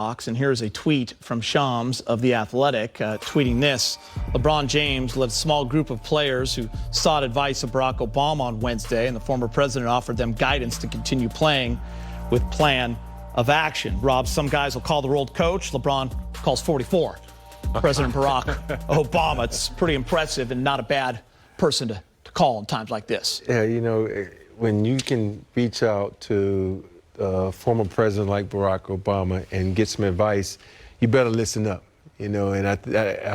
And here's a tweet from Shams of The Athletic, tweeting this. LeBron James led a small group of players who sought advice of Barack Obama on Wednesday, and the former president offered them guidance to continue playing with plan of action. Rob, some guys will call the world coach. LeBron calls 44. President Barack Obama. It's pretty impressive and not a bad person to call in times like this. Yeah, you know, when you can reach out to a former president like Barack Obama and get some advice, you better listen up, you know. And I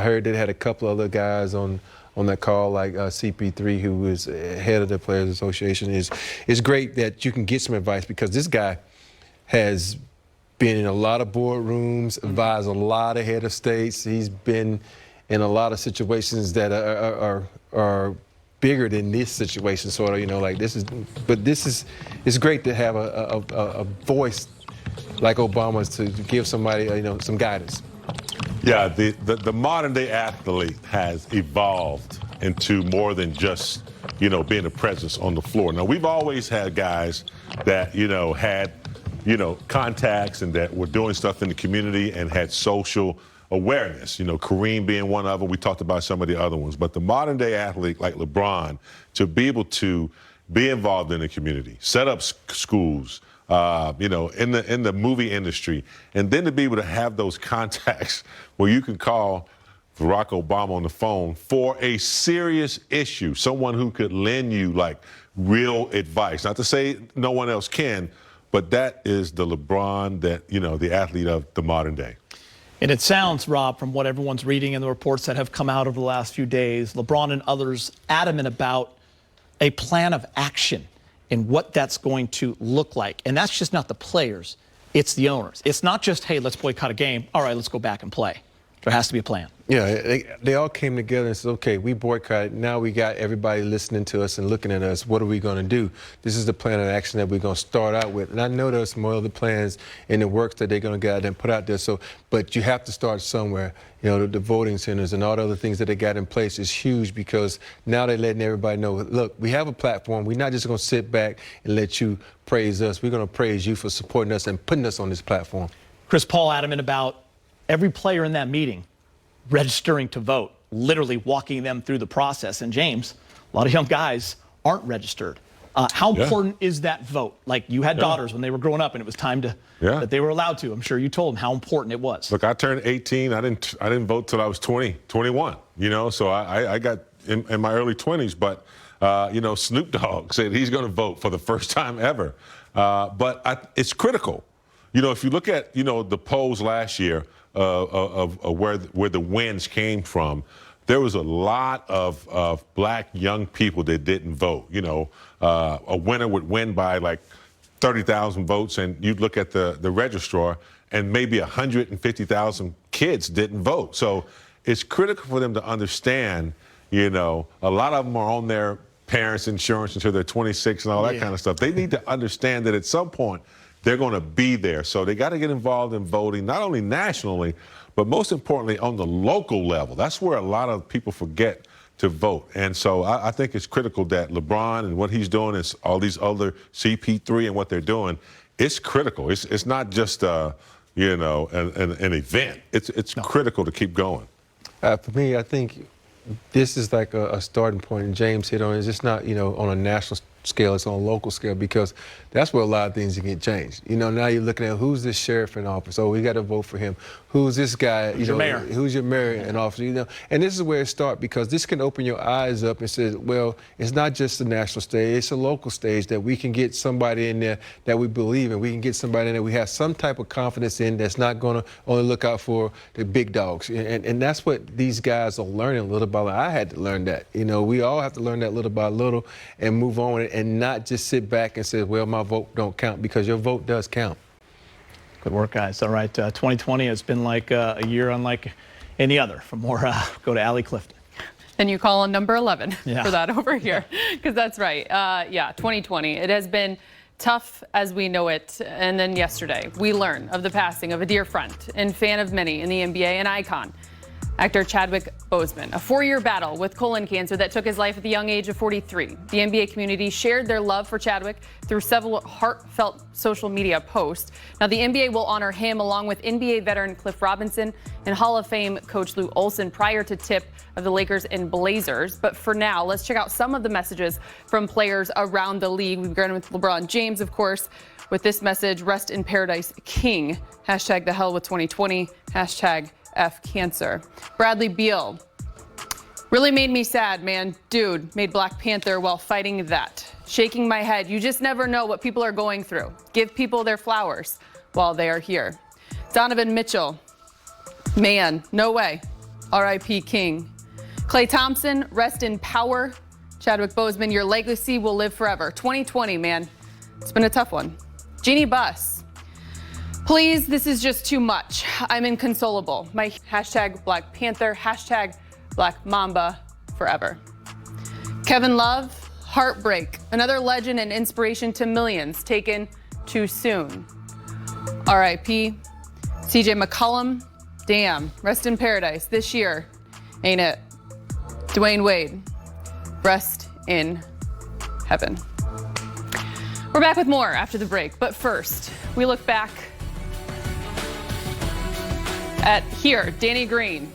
heard they had a couple other guys on that call, like CP3, who was head of the Players Association. It's great that you can get some advice, because this guy has been in a lot of boardrooms, advised a lot of head of states. He's been in a lot of situations that are bigger than this situation, sort of, you know, like this is, but it's great to have a voice like Obama's to give somebody, you know, some guidance. Yeah, the modern day athlete has evolved into more than just, you know, being a presence on the floor. Now, we've always had guys that, you know, had, you know, contacts and that were doing stuff in the community and had social awareness, you know, Kareem being one of them. We talked about some of the other ones. But the modern day athlete like LeBron, to be able to be involved in the community, set up schools, you know, in the movie industry, and then to be able to have those contacts where you can call Barack Obama on the phone for a serious issue, someone who could lend you like real advice. Not to say no one else can, but that is the LeBron that, you know, the athlete of the modern day. And it sounds, Rob, from what everyone's reading in the reports that have come out over the last few days, LeBron and others adamant about a plan of action and what that's going to look like. And that's just not the players, it's the owners. It's not just, hey, let's boycott a game. All right, let's go back and play. There has to be a plan. Yeah, they all came together and said, okay, we boycotted. Now we got everybody listening to us and looking at us. What are we going to do? This is the plan of action that we're going to start out with. And I know there's some other plans in the works that they're going to get out and put out there. So, but you have to start somewhere. You know, the voting centers and all the other things that they got in place is huge, because now they're letting everybody know, look, we have a platform. We're not just going to sit back and let you praise us. We're going to praise you for supporting us and putting us on this platform. Chris Paul adamant about every player in that meeting registering to vote, literally walking them through the process. And James, a lot of young guys aren't registered. How important is that vote? Like, you had daughters when they were growing up, and it was time to that they were allowed to. I'm sure you told them how important it was. Look, I turned 18. I didn't vote till I was 21. You know, so I got in my early 20s. But you know, Snoop Dogg said he's going to vote for the first time ever. But it's critical. You know, if you look at, you know, the polls last year of where the wins came from, there was a lot of black young people that didn't vote. You know, a winner would win by like 30,000 votes, and you'd look at the registrar, and maybe 150,000 kids didn't vote. So it's critical for them to understand, you know, a lot of them are on their parents' insurance until they're 26 and all that kind of stuff. They need to understand that at some point they're going to be there. So they got to get involved in voting, not only nationally, but most importantly on the local level. That's where a lot of people forget to vote. And so I think it's critical that LeBron and what he's doing, is all these other CP3 and what they're doing, it's critical. It's not just, you know, an event. It's critical to keep going. For me, I think this is like a starting point, and James hit on it. It's just not, you know, on a national scale, it's on a local scale, because that's where a lot of things can get changed. You know, now you're looking at who's this sheriff in office. Oh, we got to vote for him. Who's this guy? Who's your mayor? Who's your mayor in office? You know, and this is where it starts, because this can open your eyes up and say, well, it's not just the national stage, it's a local stage that we can get somebody in there that we believe in. We can get somebody in there we have some type of confidence in, that's not going to only look out for the big dogs. And that's what these guys are learning little by little. I had to learn that. You know, we all have to learn that little by little and move on with it, and not just sit back and say, well, my vote don't count, because your vote does count. Good work, guys. All right, 2020 has been like a year unlike any other. For more, go to Allie Clifton. Then you call on number 11 for that over here, because that's right. Yeah, 2020. It has been tough as we know it. And then yesterday, we learned of the passing of a dear friend and fan of many in the NBA, an icon. actor Chadwick Boseman. A 4-year battle with colon cancer that took his life at the young age of 43. The NBA community shared their love for Chadwick through several heartfelt social media posts. Now, the NBA will honor him along with NBA veteran Cliff Robinson and Hall of Fame coach Lou Olson prior to tip of the Lakers and Blazers. But for now, let's check out some of the messages from players around the league. We began with LeBron James, of course, with this message: "Rest in paradise, King. Hashtag the hell with 2020. Hashtag F cancer." Bradley Beal: "Really made me sad, man. Dude made Black Panther while fighting that. Shaking my head. You just never know what people are going through. Give people their flowers while they are here." Donovan Mitchell: "Man, no way. R.I.P. King." Klay Thompson: "Rest in power. Chadwick Boseman, your legacy will live forever. 2020, man. It's been a tough one." Jeannie Buss: "Please, this is just too much. I'm inconsolable. My hashtag Black Panther, hashtag Black Mamba forever." Kevin Love: "Heartbreak. Another legend and inspiration to millions taken too soon. R.I.P. CJ McCollum: "Damn, rest in paradise this year, ain't it?" Dwayne Wade: "Rest in heaven." We're back with more after the break, but first, we look back at Danny Green.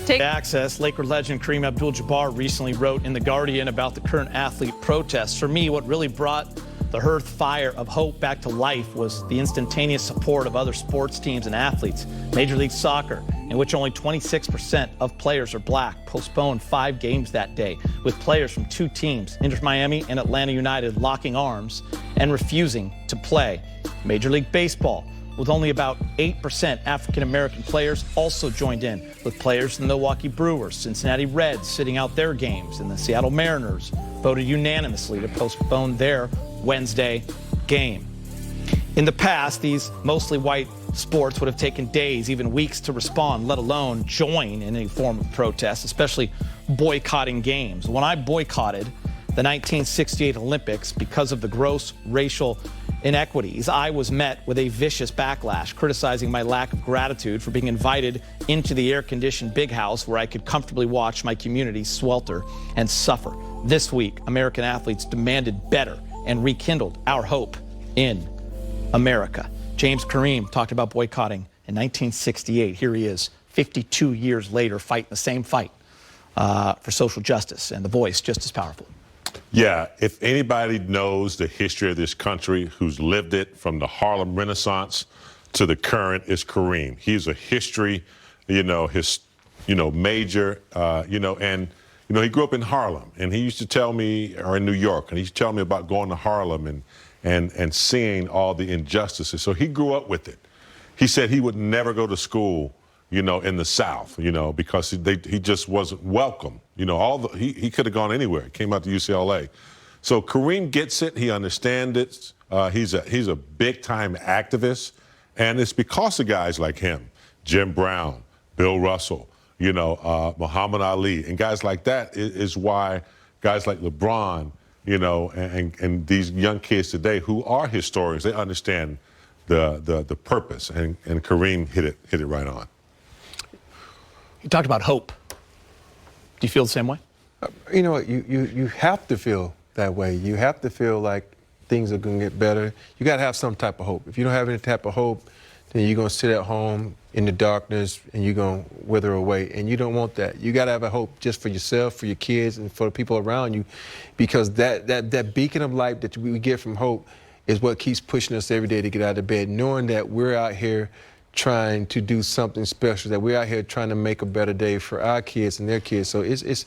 Access. Laker legend Kareem Abdul-Jabbar recently wrote in The Guardian about the current athlete protests. "For me, what really brought the hearth fire of hope back to life was the instantaneous support of other sports teams and athletes. Major League Soccer, in which only 26% of players are black, postponed 5 games that day, with players from 2 teams, Inter Miami and Atlanta United, locking arms and refusing to play. Major League Baseball, with only about 8% African-American players, also joined in, with players from the Milwaukee Brewers, Cincinnati Reds sitting out their games, and the Seattle Mariners voted unanimously to postpone their Wednesday game. In the past, these mostly white sports would have taken days, even weeks to respond, let alone join in any form of protest, especially boycotting games. When I boycotted the 1968 Olympics because of the gross racial inequities, I was met with a vicious backlash, criticizing my lack of gratitude for being invited into the air-conditioned big house where I could comfortably watch my community swelter and suffer. This week, American athletes demanded better and rekindled our hope in America. James Kareem talked about boycotting in 1968. Here he is, 52 years later, fighting the same fight for social justice, and the voice just as powerful. Yeah, if anybody knows the history of this country, who's lived it from the Harlem Renaissance to the current, is Kareem. He's a history, major, and he grew up in Harlem, and he used to tell me, or in New York, and he used to tell me about going to Harlem and seeing all the injustices. So he grew up with it. He said he would never go to school, in the South, because he just wasn't welcome. He could have gone anywhere. Came out to UCLA. So Kareem gets it. He understands it. He's a big-time activist, and it's because of guys like him, Jim Brown, Bill Russell, Muhammad Ali, and guys like that is why guys like LeBron, and these young kids today who are historians, they understand the purpose, and Kareem hit it right on. You talked about hope. Do you feel the same way? You know what? You have to feel that way. You have to feel like things are going to get better. You got to have some type of hope. If you don't have any type of hope, then you're going to sit at home in the darkness and you're going to wither away. And you don't want that. You got to have a hope just for yourself, for your kids, and for the people around you, because that beacon of light that we get from hope is what keeps pushing us every day to get out of bed, knowing that we're out here trying to do something special, that we're out here trying to make a better day for our kids and their kids. So it's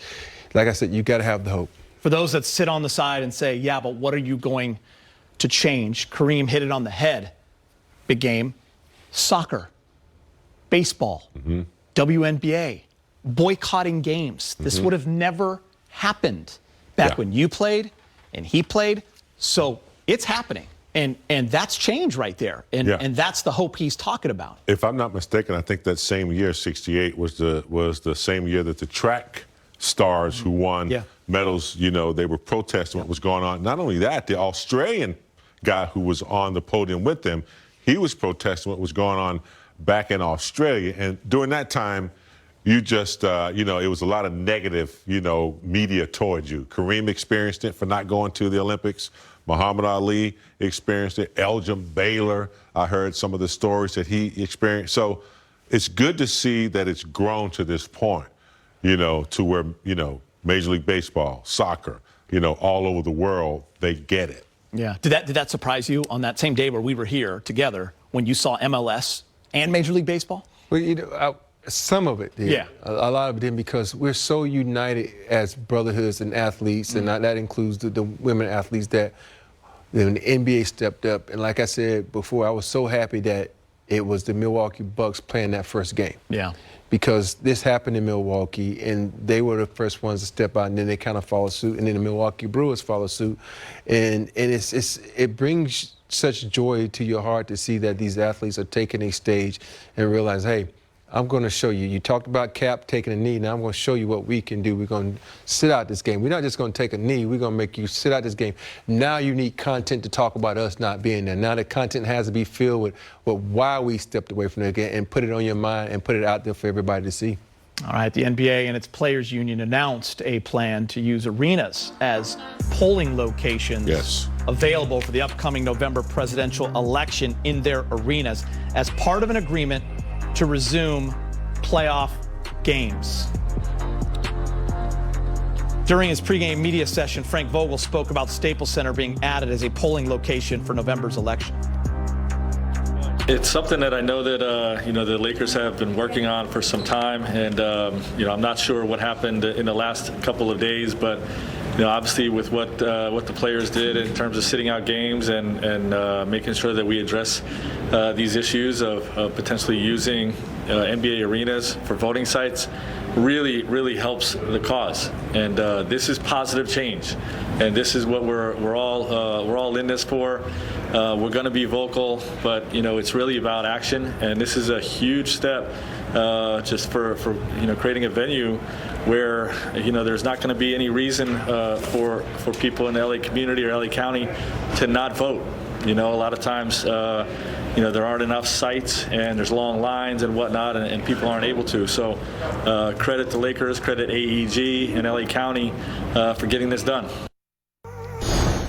like I said, you got to have the hope. For those that sit on the side and say, yeah, but what are you going to change? Kareem hit it on the head. Big game. Soccer, baseball, WNBA, boycotting games. This would have never happened back when you played and he played. So it's happening. And that's change right there. And that's the hope he's talking about. If I'm not mistaken, I think that same year, 68, was the same year that the track stars who won medals, they were protesting what was going on. Not only that, the Australian guy who was on the podium with them, he was protesting what was going on back in Australia. And during that time, you just, you know, it was a lot of negative, you know, media towards you. Kareem experienced it for not going to the Olympics. Muhammad Ali experienced it. Elgin Baylor, I heard some of the stories that he experienced. So it's good to see that it's grown to this point, you know, to where, you know, Major League Baseball, soccer, you know, all over the world, they get it. Yeah. Did that surprise you on that same day where we were here together when you saw MLS and Major League Baseball? Well, you know, some of it did. Yeah. A lot of it did because we're so united as brotherhoods and athletes, and that includes the women athletes that when the NBA stepped up. And like I said before, I was so happy that it was the Milwaukee Bucks playing that first game. Yeah. Because this happened in Milwaukee, and they were the first ones to step out, and then they kind of followed suit, and then the Milwaukee Brewers followed suit. And it brings such joy to your heart to see that these athletes are taking a stage and realize, hey, I'm going to show you. You talked about Cap taking a knee. Now I'm going to show you what we can do. We're going to sit out this game. We're not just going to take a knee. We're going to make you sit out this game. Now you need content to talk about us not being there. Now the content has to be filled with why we stepped away from the game, and put it on your mind and put it out there for everybody to see. All right, the NBA and its players union announced a plan to use arenas as polling locations available for the upcoming November presidential election in their arenas as part of an agreement to resume playoff games. During his pregame media session, Frank Vogel spoke about Staples Center being added as a polling location for November's election. It's something that I know that you know, the Lakers have been working on for some time, and you know, I'm not sure what happened in the last couple of days, but you know, obviously with what the players did in terms of sitting out games and making sure that we address these issues of potentially using NBA arenas for voting sites really helps the cause, and this is positive change, and this is what we're all in this for. We're going to be vocal, but you know, it's really about action, and this is a huge step just for you know, creating a venue where you know, there's not going to be any reason for people in the LA community or LA County to not vote. You know, a lot of times you know, there aren't enough sites and there's long lines and whatnot, and people aren't able to. So credit to Lakers, credit AEG and LA County for getting this done.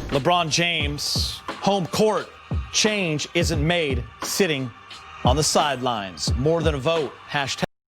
LeBron James, home court change isn't made sitting on the sidelines. More than a vote. #